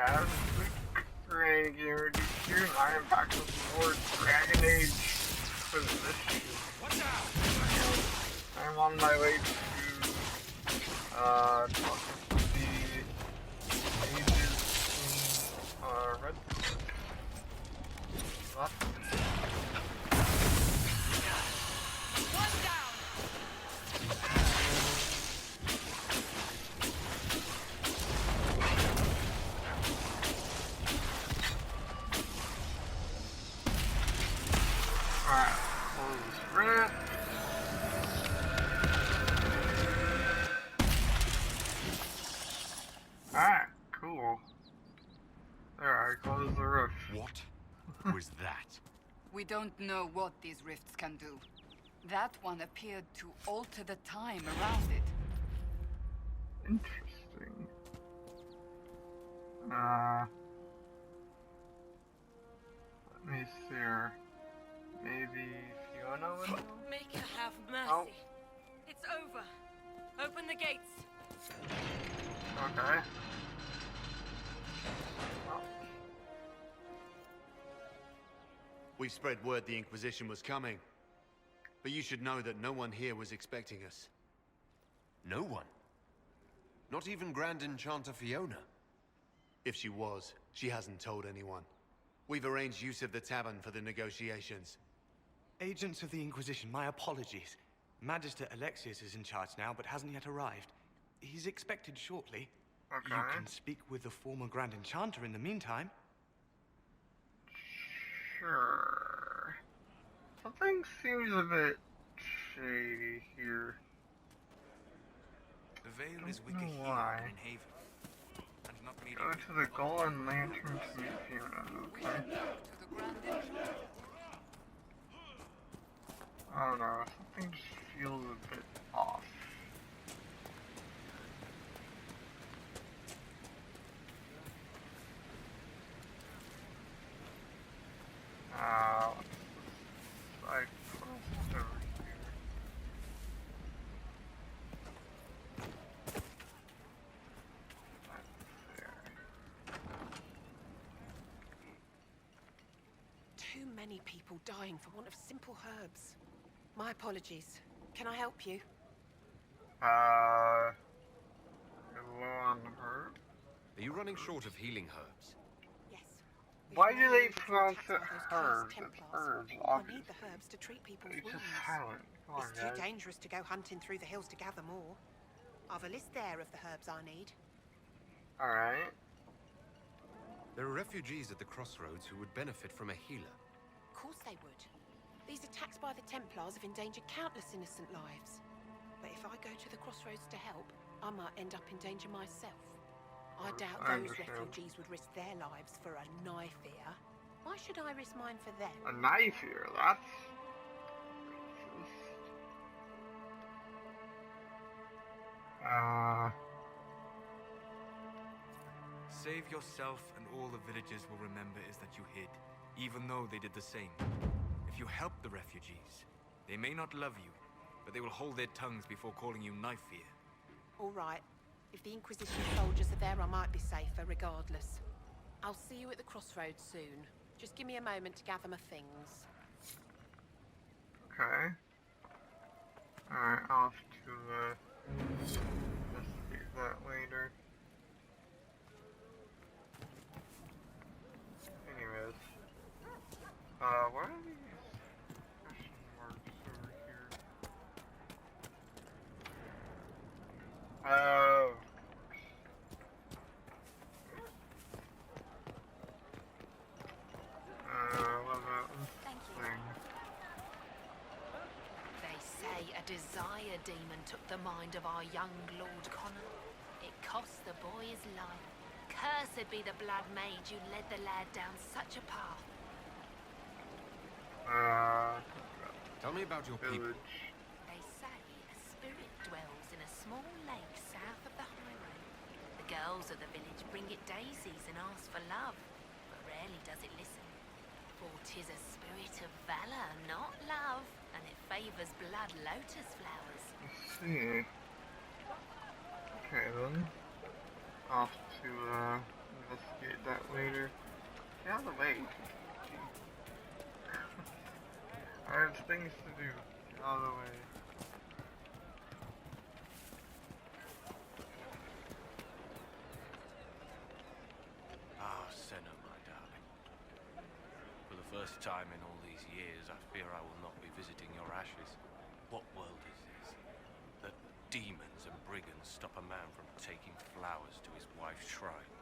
have the Rain Gamer here, and I am back with more Dragon Age for this shoot. I'm on my way to talk to the ages in Red. What? Alright, close rift. Alright, cool. There, I closed the rift. What was that? We don't know what these rifts can do. That one appeared to alter the time around it. Interesting. Let me see here. Maybe Fiona would know? Make her have mercy. Oh. It's over. Open the gates. Okay. Oh. We've spread word the Inquisition was coming. But you should know that no one here was expecting us. No one? Not even Grand Enchanter Fiona? If she was, she hasn't told anyone. We've arranged use of the tavern for the negotiations. Agents of the Inquisition, my apologies. Magister Alexius is in charge now, but hasn't yet arrived. He's expected shortly. Okay. You can speak with the former Grand Enchanter in the meantime. Sure. Something seems a bit shady here. The Veil is Don't wicked know here why. in Haven. And not meeting Go to the Golden Lantern to meet Fiona. Okay. To the Grand Entrance. I don't know. Something just feels a bit off. What's this side quest over here? That's there. Too many people dying for want of simple herbs. My apologies. Can I help you? Hello on her. Are you running short of healing herbs? Yes. Why We've do been they attacked pronounce by it those cursed herbs? It's Templars. herbs, I need obviously. the herbs to treat people's It's wounds. just silent. Come on, It's too guys. dangerous to go hunting through the hills to gather more. I've a list there of the herbs I need. Alright. There are refugees at the crossroads who would benefit from a healer. Of course they would. These attacks by the Templars have endangered countless innocent lives. But if I go to the crossroads to help, I might end up in danger myself. I doubt I those understand. refugees would risk their lives for a knife here. Why should I risk mine for them? A knife here, that's... Save yourself and all the villagers will remember is that you hid, even though they did the same. If you help the refugees, they may not love you, but they will hold their tongues before calling you knife here. All right. If the Inquisition soldiers are there, I might be safer regardless. I'll see you at the crossroads soon. Just give me a moment to gather my things. Okay. Alright, off to, investigate that later. Anyways. What are these question marks over here? Oh. What about this Thank you. thing? They say a desire demon took the mind of our young Lord Connor. It cost the boy his life. Cursed be the blood maid who led the lad down such a path. Tell me about your people. Village. They say a spirit dwells in a small lake south of the highway. The girls of the village bring it daisies and ask for love, but rarely does it listen. For 'tis a spirit of valor, not love, and it favors blood lotus flowers. Let's see. Okay then. Off to investigate that later. Get out of the way. I have things to do. Get out of the way. Ah, Senna, my darling. For the first time in all these years, I fear I will not be visiting your ashes. What world is this? That demons and brigands stop a man from taking flowers to his wife's shrine.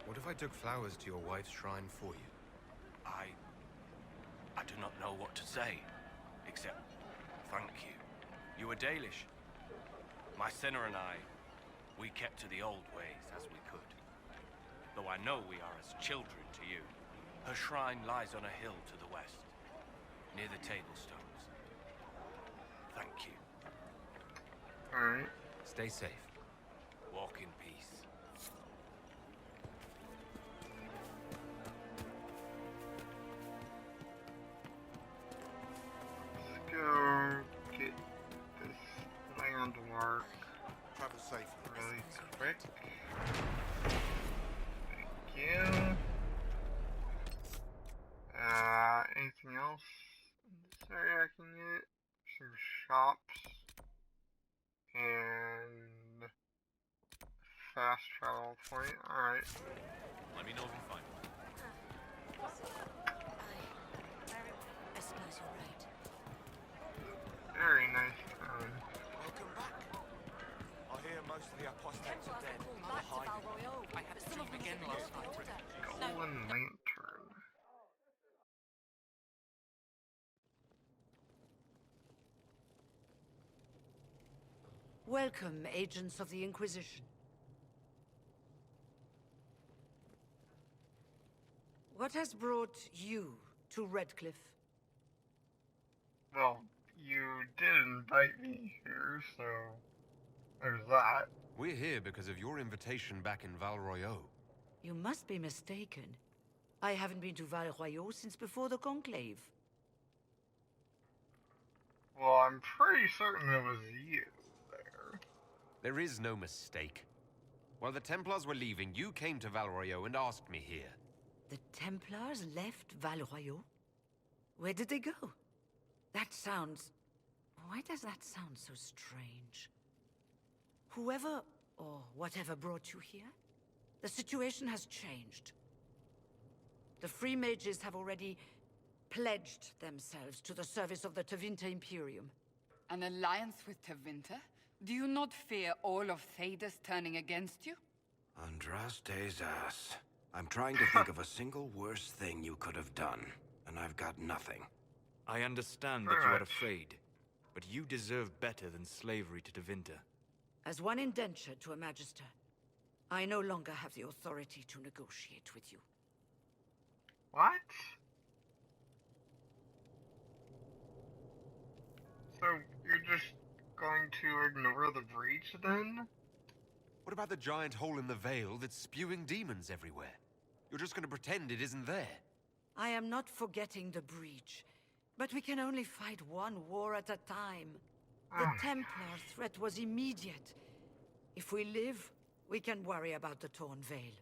What if I took flowers to your wife's shrine for you? I do not know what to say, except thank you. You were Dalish. My Senna and I, we kept to the old ways as we could. Though I know we are as children to you. Her shrine lies on a hill to the west, near the tablstones. Thank you. Alright. Stay safe. Walk in peace. Let's go get this landmark Travel safely. really quick. Thank you. Anything else in this area I can get? Some shops and fast travel point. Alright. Let me know if you find one. I suppose you're right. Very nice town. Welcome back. I hear most of the apostates are dead. I had a dream again last night. Golden Lantern. Welcome, agents of the Inquisition. What has brought you to Redcliffe? Well, you did invite me here, so there's that. We're here because of your invitation back in Val Royeaux. You must be mistaken. I haven't been to Val Royeaux since before the Conclave. Well, I'm pretty certain it was you there. There is no mistake. While the Templars were leaving, you came to Val Royeaux and asked me here. The Templars left Val Royeaux? Where did they go? That sounds... Why does that sound so strange? Whoever or whatever brought you here, the situation has changed. The Free Mages have already pledged themselves to the service of the Tevinter Imperium. An alliance with Tevinter? Do you not fear all of Thedas turning against you? Andraste's ass. I'm trying to think of a single worse thing you could have done, and I've got nothing. I understand that you are afraid, but you deserve better than slavery to Tevinter. As one indentured to a Magister, I no longer have the authority to negotiate with you. What? So, you're just going to ignore the breach then? What about the giant hole in the veil that's spewing demons everywhere? You're just going to pretend it isn't there? I am not forgetting the breach, but we can only fight one war at a time. The Templar threat was immediate. If we live, we can worry about the torn veil.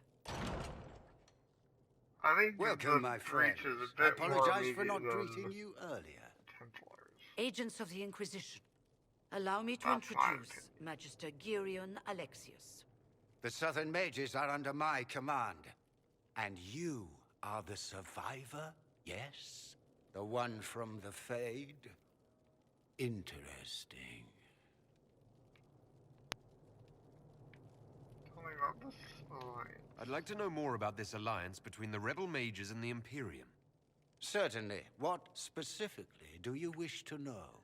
I think Welcome, the my breach friends. is a I bit more apologize for not immediate than greeting you earlier. Templars. Agents of the Inquisition, allow me to That's fine. introduce Magister Girion Alexius. The Southern Mages are under my command. And you are the survivor, yes? The one from the Fade? Interesting. Tell me about this alliance. I'd like to know more about this alliance between the rebel mages and the Imperium. Certainly. What specifically do you wish to know?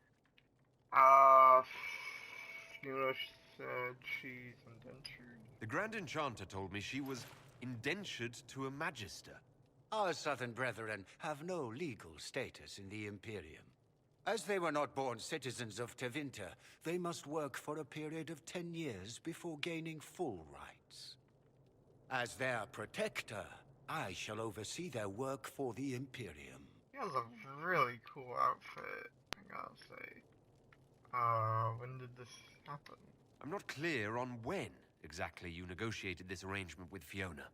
You said she's indentured. The Grand Enchanter told me she was indentured to a Magister. Our Southern brethren have no legal status in the Imperium. As they were not born citizens of Tevinter, they must work for a period of 10 years before gaining full rights. As their protector, I shall oversee their work for the Imperium. He has a really cool outfit, I gotta say. When did this happen? I'm not clear on when, exactly you negotiated this arrangement with Fiona?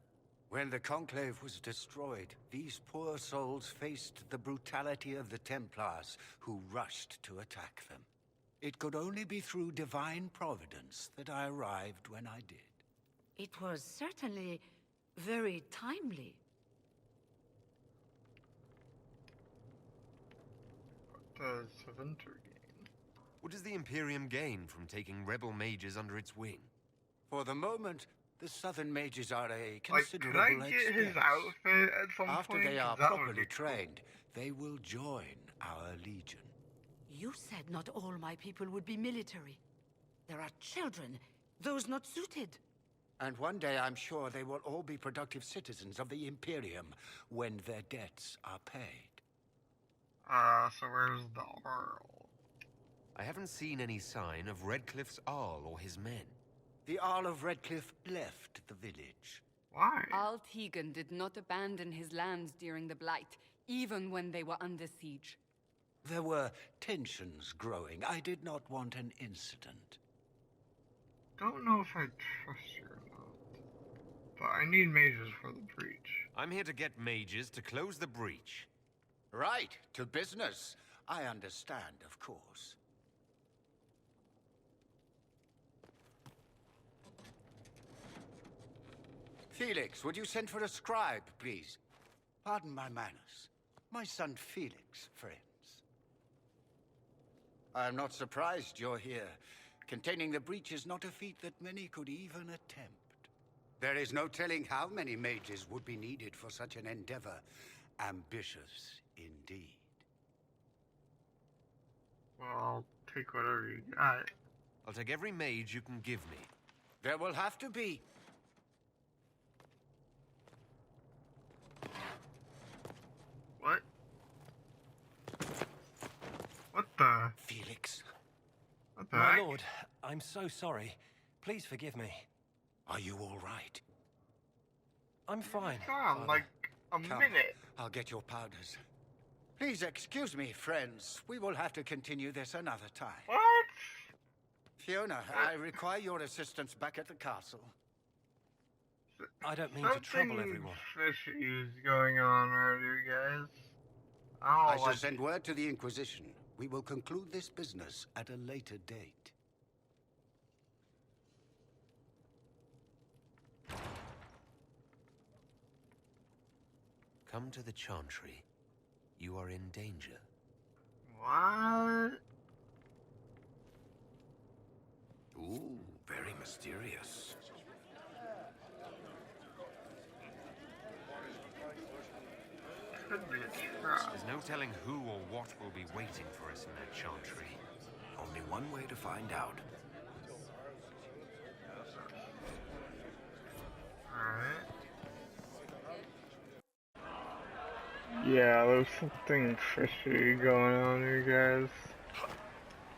When the Conclave was destroyed, these poor souls faced the brutality of the Templars, who rushed to attack them. It could only be through divine providence that I arrived when I did. It was certainly very timely. Does Tevinter gain? What does the Imperium gain from taking rebel mages under its wing? For the moment, the Southern mages are a Like, considerable could I get his expense. outfit at some After point? they 'Cause are that would properly be cool. trained, they will join our legion. You said not all my people would be military. There are children, those not suited. And one day I'm sure they will all be productive citizens of the Imperium when their debts are paid. So where's the Arl? I haven't seen any sign of Redcliffe's Arl or his men. The Arl of Redcliffe left the village. Why? Al Tegan did not abandon his lands during the Blight, even when they were under siege. There were tensions growing. I did not want an incident. Don't know if I trust you or not. But I need mages for the breach. I'm here to get mages to close the breach. Right, to business. I understand, of course. Felix, would you send for a scribe, please? Pardon my manners. My son Felix, friends. I'm not surprised you're here. Containing the breach is not a feat that many could even attempt. There is no telling how many mages would be needed for such an endeavor. Ambitious, indeed. Well, I'll take whatever you got. I'll take every mage you can give me. There will have to be. What? What the? Felix, What the My heck? lord, I'm so sorry. Please forgive me. are you all right? I'm fine. Gone, Father. like a Come, minute. I'll get your powders. Please excuse me, friends. We will have to continue this another time. What? Fiona, I require your assistance back at the castle. I don't mean to trouble Something everyone. fishy is going on around here, guys. I I don't shall like send word to the Inquisition. We will conclude this business at a later date. Come to the Chantry. You are in danger. What? Ooh, very mysterious. Could be a trap. There's no telling who or what will be waiting for us in that Chantry. Only one way to find out. Alright. Yeah, there's something fishy going on here, guys.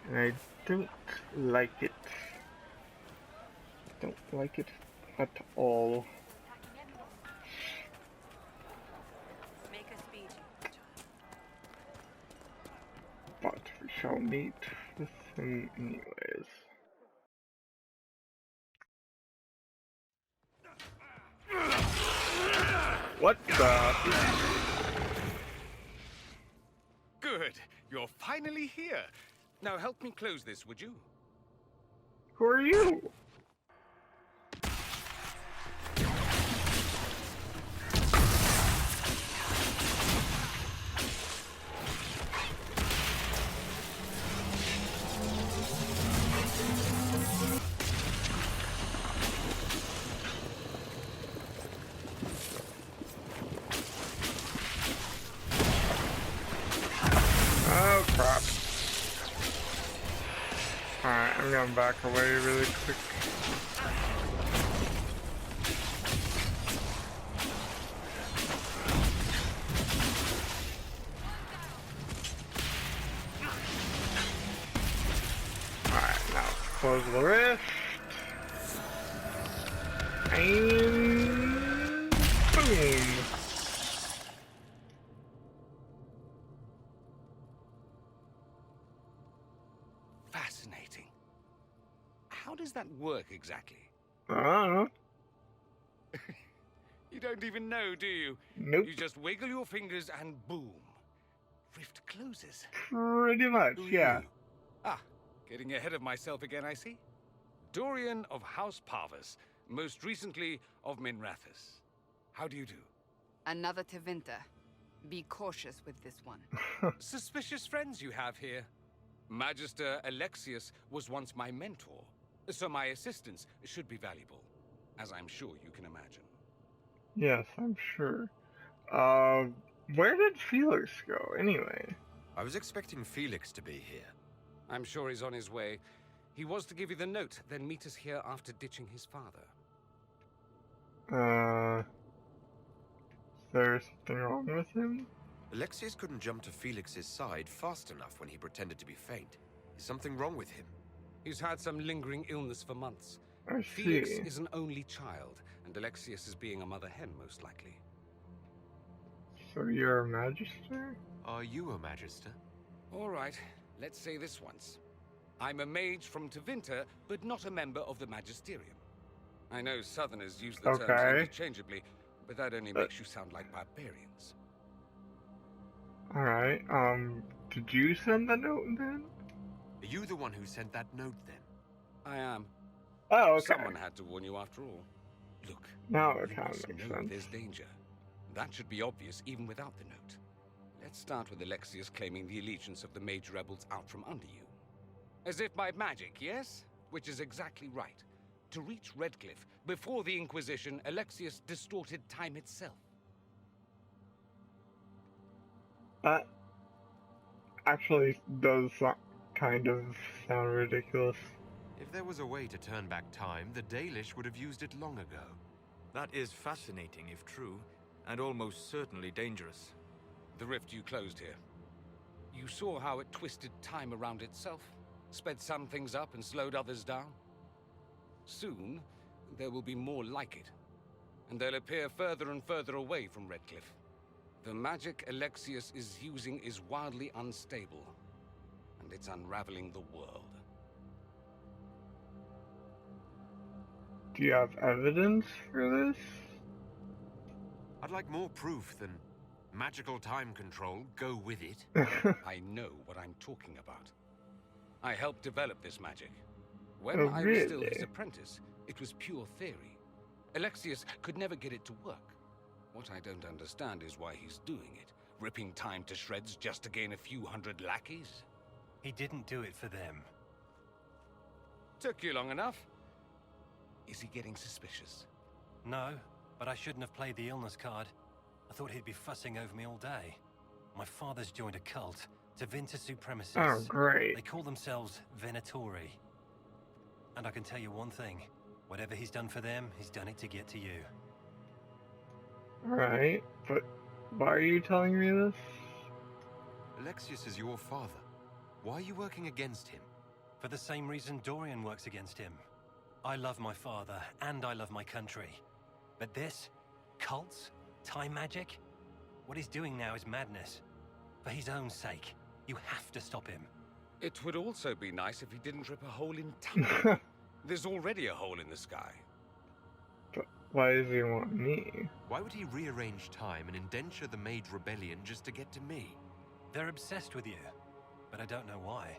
And I don't like it. Don't like it at all. Make a speed. But we shall meet with him anyways. What the? Good. You're finally here. Now help me close this, would you? Who are you? Oh crap. Alright, I'm gonna back away really quick. Alright, now close the rift. And boom. Fascinating. How does that work exactly? I don't know. You don't even know, do you? Nope. You just wiggle your fingers and boom. Rift closes. Pretty much, Who are yeah. you? Ah, getting ahead of myself again, I see. Dorian of House Parvus, most recently of Minrathous. How do you do? Another Tevinter. Be cautious with this one. Suspicious friends you have here. Magister Alexius was once my mentor, so my assistance should be valuable, as I'm sure you can imagine. Yes, I'm sure. Where did Felix go, anyway? I was expecting Felix to be here. I'm sure he's on his way. He was to give you the note, then meet us here after ditching his father. Is there something wrong with him? Alexius couldn't jump to Felix's side fast enough when he pretended to be faint. Is something wrong with him? He's had some lingering illness for months. I Felix see. is an only child, and Alexius is being a mother hen, most likely. So you're a magister? Are you a magister? All right, let's say this once. I'm a mage from Tevinter, but not a member of the Magisterium. I know Southerners use the terms Okay. interchangeably, but that only makes you sound like barbarians. Alright, did you send the note then? Are you the one who sent that note then? I am. Oh, okay. Someone had to warn you after all. Look, Now it you kind must of makes know sense. there's danger. That should be obvious even without the note. Let's start with Alexius claiming the allegiance of the mage rebels out from under you. As if by magic, yes? Which is exactly right. To reach Redcliffe, before the Inquisition, Alexius distorted time itself. That actually does kind of sound ridiculous. If there was a way to turn back time, the Dalish would have used it long ago. That is fascinating if true, and almost certainly dangerous. The rift you closed here. You saw how it twisted time around itself, sped some things up and slowed others down. Soon, there will be more like it, and they'll appear further and further away from Redcliffe. The magic Alexius is using is wildly unstable, and it's unraveling the world. Do you have evidence for this? I'd like more proof than magical time control, go with it. I know what I'm talking about. I helped develop this magic. When Oh, I was still really? his apprentice, it was pure theory. Alexius could never get it to work. What I don't understand is why he's doing it, ripping time to shreds just to gain a few hundred lackeys. He didn't do it for them. Took you long enough. Is he getting suspicious? No, but I shouldn't have played the illness card. I thought he'd be fussing over me all day. My father's joined a cult, Tevinter Supremacists. Oh, great. They call themselves Venatori. And I can tell you one thing. Whatever he's done for them, he's done it to get to you. Alright, but why are you telling me this? Alexius is your father. Why are you working against him? For the same reason Dorian works against him. I love my father, and I love my country. But this? Cults? Time magic? What he's doing now is madness. For his own sake, you have to stop him. It would also be nice if he didn't rip a hole in time. There's already a hole in the sky. But why does he want me? Why would he rearrange time and indenture the Mage Rebellion just to get to me? They're obsessed with you, but I don't know why.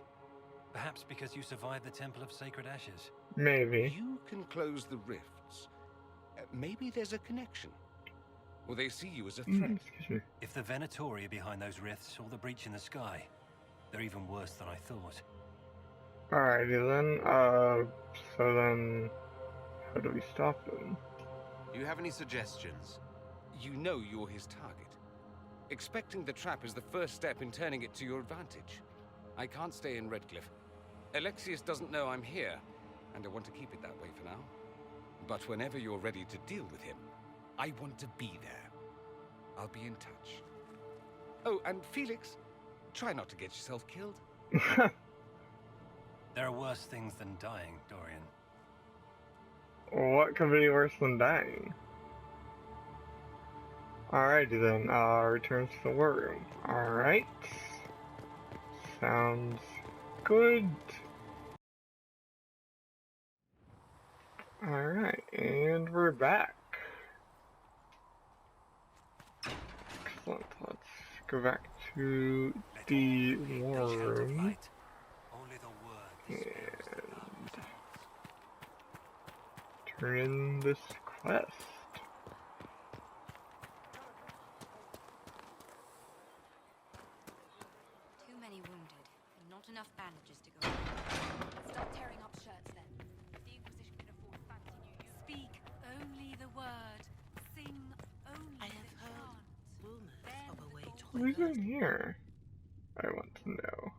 Perhaps because you survived the Temple of Sacred Ashes. Maybe. You can close the rifts. Maybe there's a connection. Or they see you as a threat. Excuse me. If the Venatori are behind those rifts or the breach in the sky, they're even worse than I thought. Alrighty then, so then, how do we stop them? Do you have any suggestions? You know you're his target. Expecting the trap is the first step in turning it to your advantage. I can't stay in Redcliffe. Alexius doesn't know I'm here, and I want to keep it that way for now. But whenever you're ready to deal with him, I want to be there. I'll be in touch. Oh, and Felix, try not to get yourself killed. There are worse things than dying, Dorian. What could be worse than dying? Alrighty then, return to the war room. Alright. Sounds good. Alright, and we're back. Excellent. Let's go back to the war room. And turn in this quest. Too many wounded, and not enough bandages to go around. Start tearing up shirts then. If the Inquisition can afford fancy new uniforms. Speak only the word. Sing only I have heard rumors of a way to Who's in here? I want to know.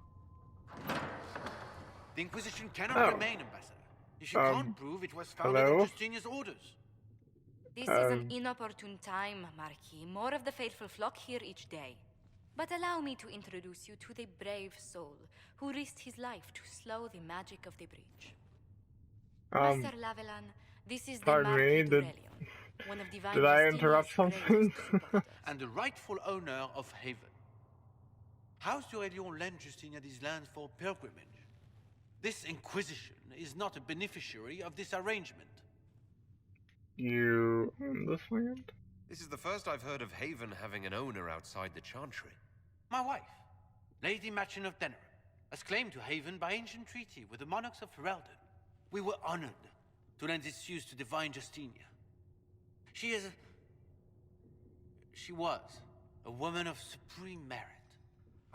The Inquisition cannot remain, Ambassador. If you can't prove it was founded hello? on Justinia's orders. This is an inopportune time, Marquis. More of the faithful flock here each day. But allow me to introduce you to the brave soul who risked his life to slow the magic of the breach. Master Lavelan, this is the Marquis d'Aurelion, one of Divine did I Justinia's interrupt something? And the rightful owner of Haven. House d'Aurelion lent Justinia these lands for pilgrimage. This Inquisition is not a beneficiary of this arrangement. You own this land? This is the first I've heard of Haven having an owner outside the Chantry. My wife, Lady Machin of Denerim, has claimed to Haven by ancient treaty with the monarchs of Ferelden. We were honored to lend this use to Divine Justinia. She was a woman of supreme merit.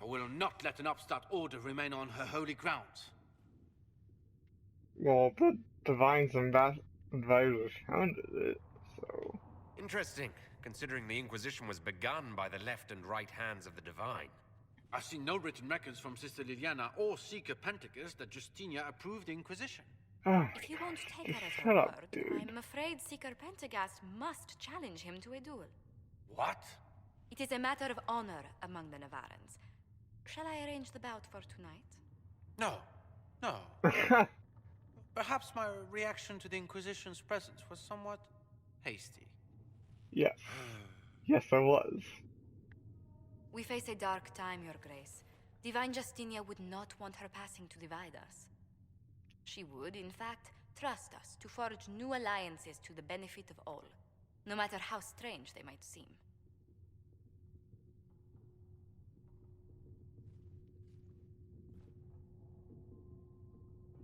I will not let an upstart order remain on her holy grounds. Well, the Divine's advisors founded it, so... Interesting, considering the Inquisition was begun by the left and right hands of the Divine. I've seen no written records from Sister Liliana or Seeker Pentacus that Justinia approved the Inquisition. If you won't take her at her Shut up, word, dude. I'm afraid Seeker Pentagast must challenge him to a duel. What? It is a matter of honor among the Navarrans. Shall I arrange the bout for tonight? No. Perhaps my reaction to the Inquisition's presence was somewhat hasty. Yes. Yes, I was. We face a dark time, Your Grace. Divine Justinia would not want her passing to divide us. She would, in fact, trust us to forge new alliances to the benefit of all, no matter how strange they might seem.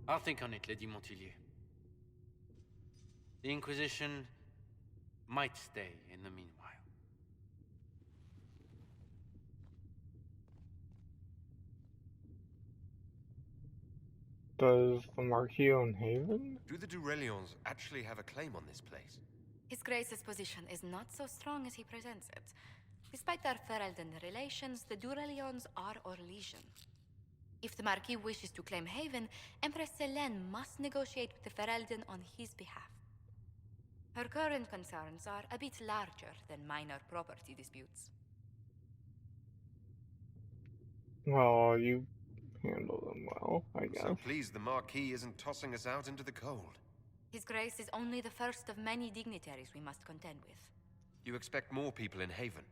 I'll think on it, Lady Montillier. The Inquisition might stay in the meanwhile. Does the Marquis own Haven? Do the Durelions actually have a claim on this place? His Grace's position is not so strong as he presents it. Despite their Ferelden relations, the Durelions are our legion. If the Marquis wishes to claim Haven, Empress Selene must negotiate with the Ferelden on his behalf. Her current concerns are a bit larger than minor property disputes. Well, you handle them well, I guess. So pleased the Marquis isn't tossing us out into the cold. His Grace is only the first of many dignitaries we must contend with. You expect more people in Haven?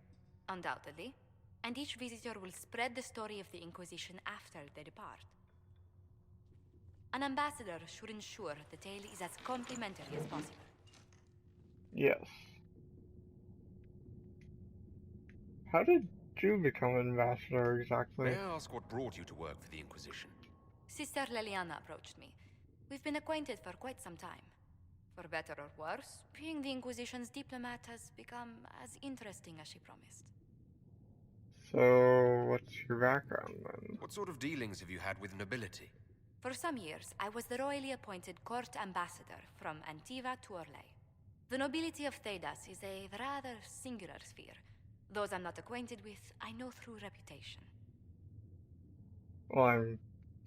Undoubtedly. And each visitor will spread the story of the Inquisition after they depart. An ambassador should ensure the tale is as complimentary as possible. Yes. How did you become an ambassador exactly? May I ask what brought you to work for the Inquisition? Sister Liliana approached me. We've been acquainted for quite some time. For better or worse, being the Inquisition's diplomat has become as interesting as she promised. So, what's your background then? What sort of dealings have you had with nobility? For some years, I was the royally appointed court ambassador from Antiva to Orlais. The nobility of Thedas is a rather singular sphere. Those I'm not acquainted with, I know through reputation. Well, I'm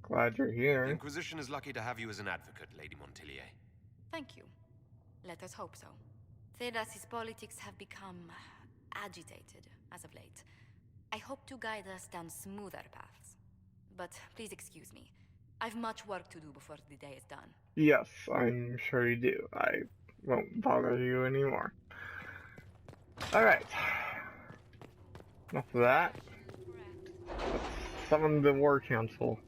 glad you're The here. Inquisition is lucky to have you as an advocate, Lady Montillier. Thank you. Let us hope so. Thedas's politics have become agitated as of late. I hope to guide us down smoother paths. But please excuse me. I've much work to do before the day is done. Yes, I'm sure you do. I won't bother you anymore. Alright. Enough of that. Let's summon the War Council.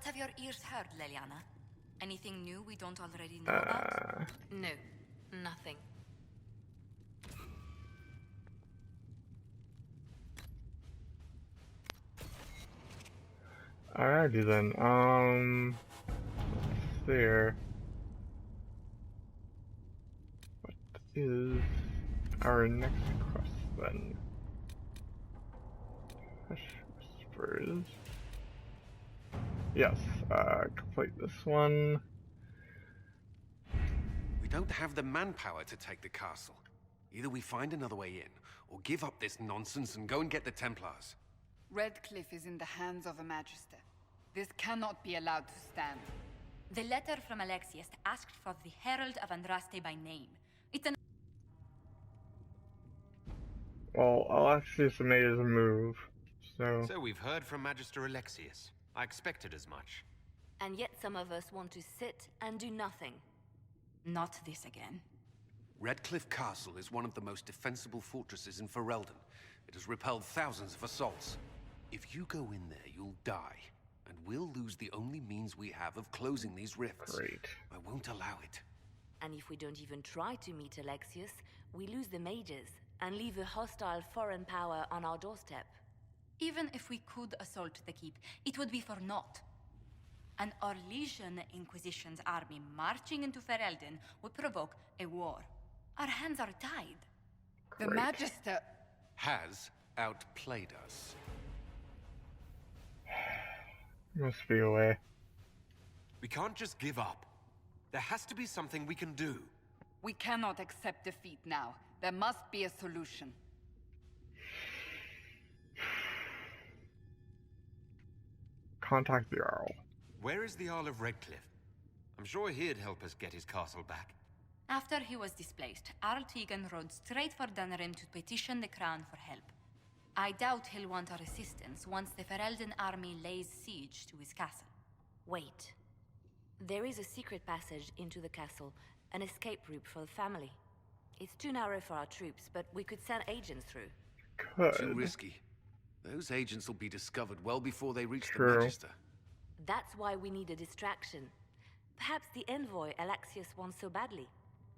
What have your ears heard, Leliana? Anything new we don't already know about? No, nothing. Alrighty then, let's see here. What is our next quest then? Hush Whispers. Yes, complete this one. We don't have the manpower to take the castle. Either we find another way in, or give up this nonsense and go and get the Templars. Redcliffe is in the hands of a Magister. This cannot be allowed to stand. The letter from Alexius asked for the Herald of Andraste by name. It's an... Well, Alexius made his move, so... So we've heard from Magister Alexius. I expected as much. And yet some of us want to sit and do nothing. Not this again. Redcliffe Castle is one of the most defensible fortresses in Ferelden. It has repelled thousands of assaults. If you go in there, you'll die. And we'll lose the only means we have of closing these rifts. Great. I won't allow it. And if we don't even try to meet Alexius, we lose the mages and leave a hostile foreign power on our doorstep. Even if we could assault the keep, it would be for naught. An Orlesian Inquisition's army marching into Ferelden would provoke a war. Our hands are tied. The Magister has outplayed us. Must be a way. We can't just give up. There has to be something we can do. We cannot accept defeat now. There must be a solution. Contact the Jarl. Where is the Jarl of Redcliffe? I'm sure he'd help us get his castle back. After he was displaced, Arl Tegan rode straight for Dunrim to petition the Crown for help. I doubt he'll want our assistance once the Ferelden army lays siege to his castle. Wait. There is a secret passage into the castle, an escape route for the family. It's too narrow for our troops, but we could send agents through. Too risky. Those agents will be discovered well before they reach True. the Magister. That's why we need a distraction. Perhaps the envoy Alexius wants so badly.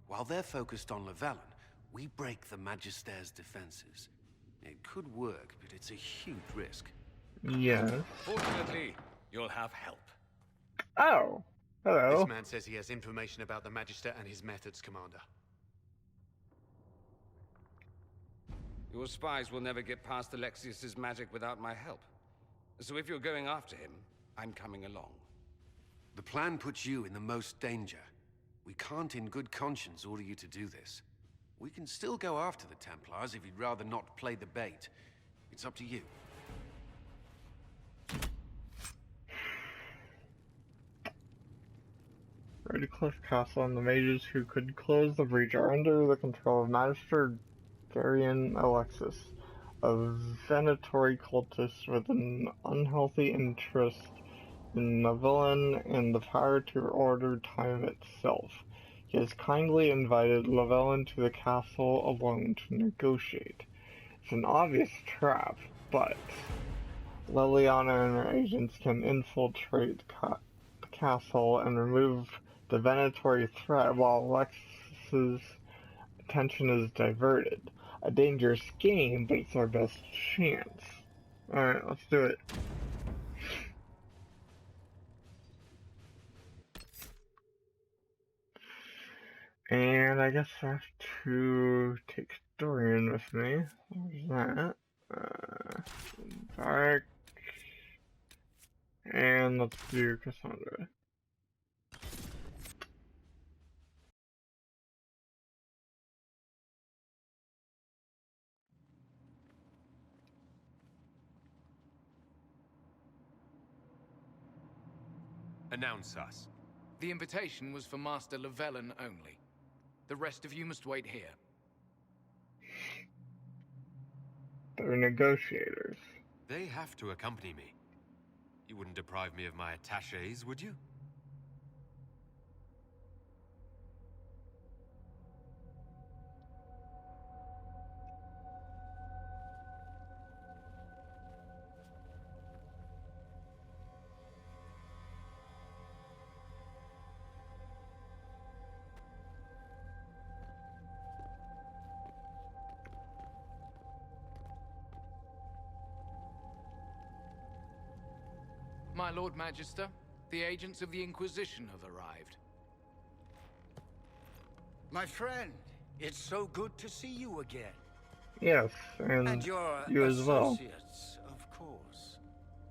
While they're focused on Llewellyn, we break the Magister's defenses. It could work, but it's a huge risk. Yes. Fortunately, you'll have help. Oh! Hello. This man says he has information about the Magister and his methods, Commander. Your spies will never get past Alexius's magic without my help. So if you're going after him, I'm coming along. The plan puts you in the most danger. We can't in good conscience order you to do this. We can still go after the Templars if you'd rather not play the bait. It's up to you. Redcliffe Castle and the mages who could close the breach are under the control of Magister Darian Alexis, a venatory cultist with an unhealthy interest in Llewellyn and the power to order time itself. He has kindly invited Llewellyn to the castle alone to negotiate. It's an obvious trap, but Leliana and her agents can infiltrate the castle and remove the venatory threat while Alexis's attention is diverted. A dangerous game, but it's our best chance. Alright, let's do it. And I guess I have to take Dorian with me. There's that. Back. And let's do Cassandra. Announce us. The invitation was for Master Llewellyn only. The rest of you must wait here. They're negotiators. They have to accompany me. You wouldn't deprive me of my attachés, would you? My Lord Magister, the agents of the Inquisition have arrived. My friend, it's so good to see you again. Yes, and your you as well. associates, of course.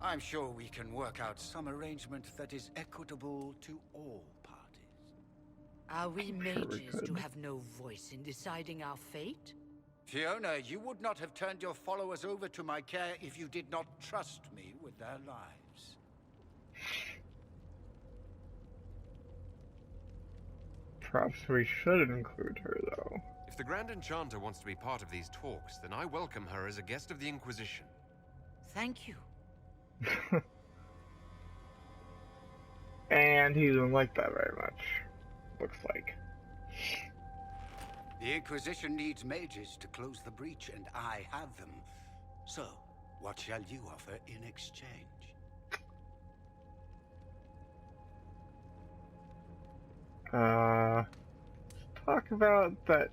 I'm sure we can work out some arrangement that is equitable to all parties. Are we Sure we mages to could. have no voice in deciding our fate? Fiona, you would not have turned your followers over to my care if you did not trust me with their lives. Perhaps we should include her, though. If the Grand Enchanter wants to be part of these talks, then I welcome her as a guest of the Inquisition. Thank you. And he didn't like that very much. Looks like. The Inquisition needs mages to close the breach, and I have them. So, what shall you offer in exchange? Talk about that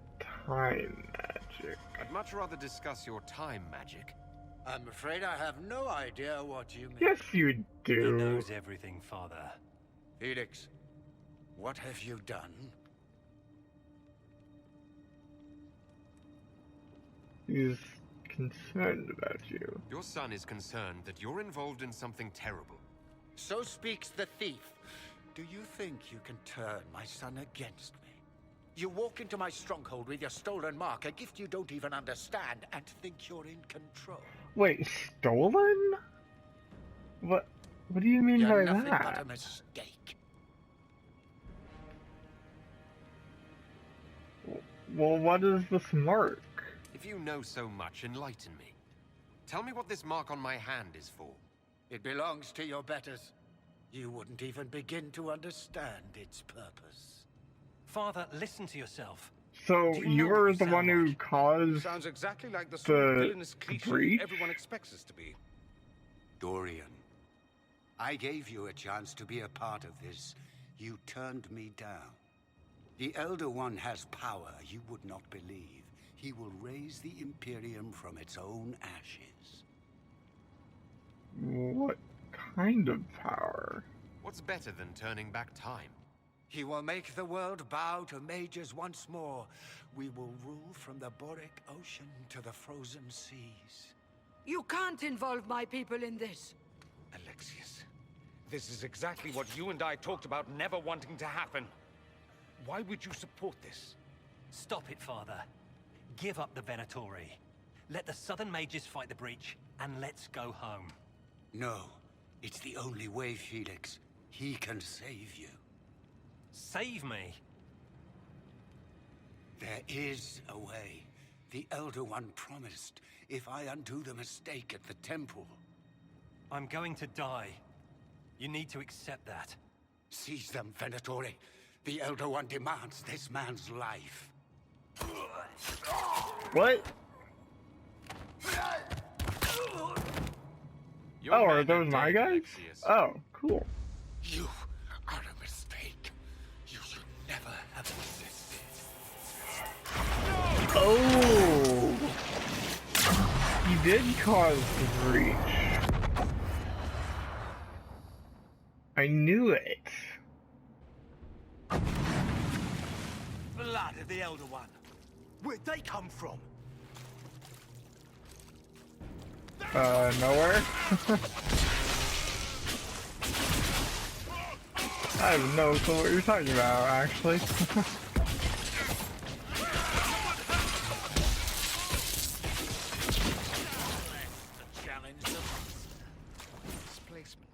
time magic. I'd much rather discuss your time magic. I'm afraid I have no idea what you mean. Yes, you do. He knows everything, Father. Felix, what have you done? He's concerned about you. Your son is concerned that you're involved in something terrible. So speaks the thief. Do you think you can turn my son against me? You walk into my stronghold with your stolen mark, a gift you don't even understand, and think you're in control. Wait, stolen? What do you mean You're by nothing that? but a mistake. Well, what is this mark? If you know so much, enlighten me. Tell me what this mark on my hand is for. It belongs to your betters. You wouldn't even begin to understand its purpose. Father, listen to yourself. So Do you know you what were you the sound one who like? caused Sounds exactly like the sort of the villainous cliche breach? everyone expects us to be. Dorian, I gave you a chance to be a part of this. You turned me down. The Elder One has power you would not believe. He will raise the Imperium from its own ashes. What kind of power? What's better than turning back time? He will make the world bow to mages once more. We will rule from the Boric Ocean to the frozen seas. You can't involve my people in this. Alexius, this is exactly what you and I talked about never wanting to happen. Why would you support this? Stop it, Father. Give up the Venatori. Let the Southern Mages fight the breach, and let's go home. No, it's the only way, Felix. He can save you. Save me? There is a way. The Elder One promised, if I undo the mistake at the temple. I'm going to die. You need to accept that. Seize them, Venatori. The Elder One demands this man's life. What? Your Oh, are men those my dead, guys? Alexius. Oh, cool. You are a mistake. You should never have existed. Oh! He did cause the breach. I knew it. Blood of the Elder One. Where'd they come from? Nowhere? I have no clue what you're talking about, actually. Displacement.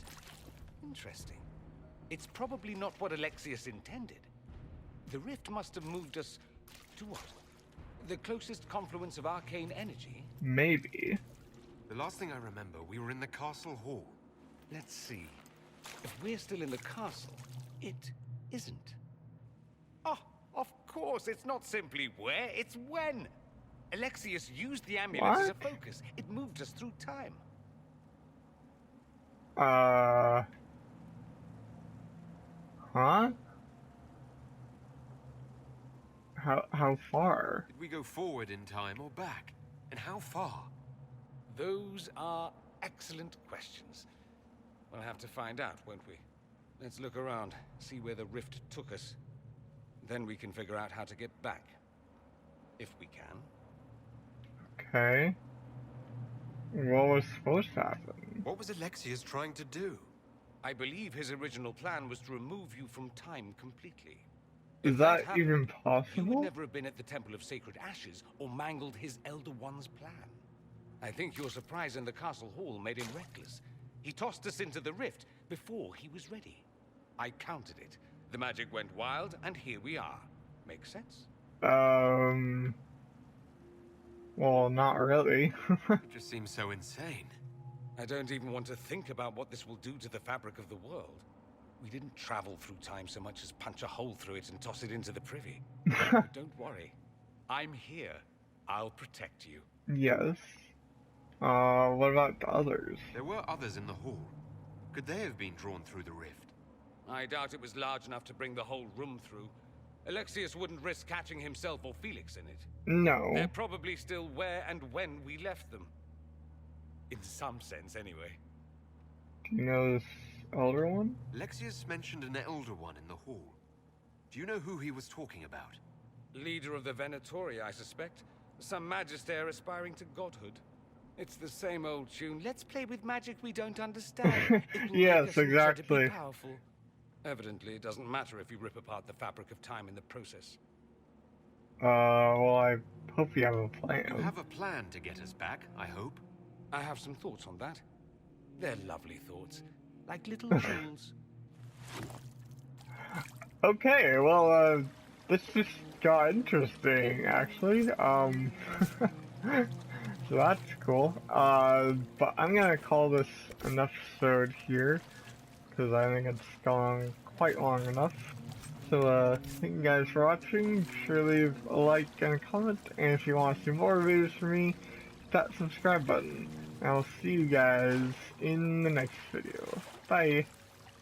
Interesting. It's probably not what Alexius intended. The rift must have moved us to what? The closest confluence of arcane energy? Maybe. The last thing I remember, we were in the castle hall. Let's see. If we're still in the castle, it isn't. Oh, of course, it's not simply where, it's when. Alexius used the amulet as a focus. It moved us through time. Huh? How far? Did we go forward in time or back? And how far? Those are excellent questions. We'll have to find out, won't we? Let's look around, see where the rift took us. Then we can figure out how to get back. If we can. Okay. What was supposed to happen? What was Alexius trying to do? I believe his original plan was to remove you from time completely. Is If that happened, even you possible? would never have been at the Temple of Sacred Ashes or mangled his Elder One's plan. I think your surprise in the castle hall made him reckless. He tossed us into the rift before he was ready. I counted it. The magic went wild, and here we are. Make sense? Well, not really. It just seems so insane. I don't even want to think about what this will do to the fabric of the world. We didn't travel through time so much as punch a hole through it and toss it into the privy. But don't worry. I'm here. I'll protect you. Yes. What about the others? There were others in the hall. Could they have been drawn through the rift? I doubt it was large enough to bring the whole room through. Alexius wouldn't risk catching himself or Felix in it. No. They're probably still where and when we left them. In some sense, anyway. Do you know this elder one? Alexius mentioned an elder one in the hall. Do you know who he was talking about? Leader of the Venatori, I suspect. Some magister aspiring to godhood. It's the same old tune. Let's play with magic we don't understand. It will Yes, make us incredibly exactly. powerful. Evidently, it doesn't matter if you rip apart the fabric of time in the process. Well, I hope you have a plan. You have a plan to get us back, I hope. I have some thoughts on that. They're lovely thoughts. Like little jewels. Okay, well, this just got interesting, actually. So that's cool. But I'm gonna call this an episode here, because I think it's gone quite long enough. So, thank you guys for watching. Be sure to leave a like and a comment, and if you want to see more videos from me, hit that subscribe button. And I'll see you guys in the next video. Bye!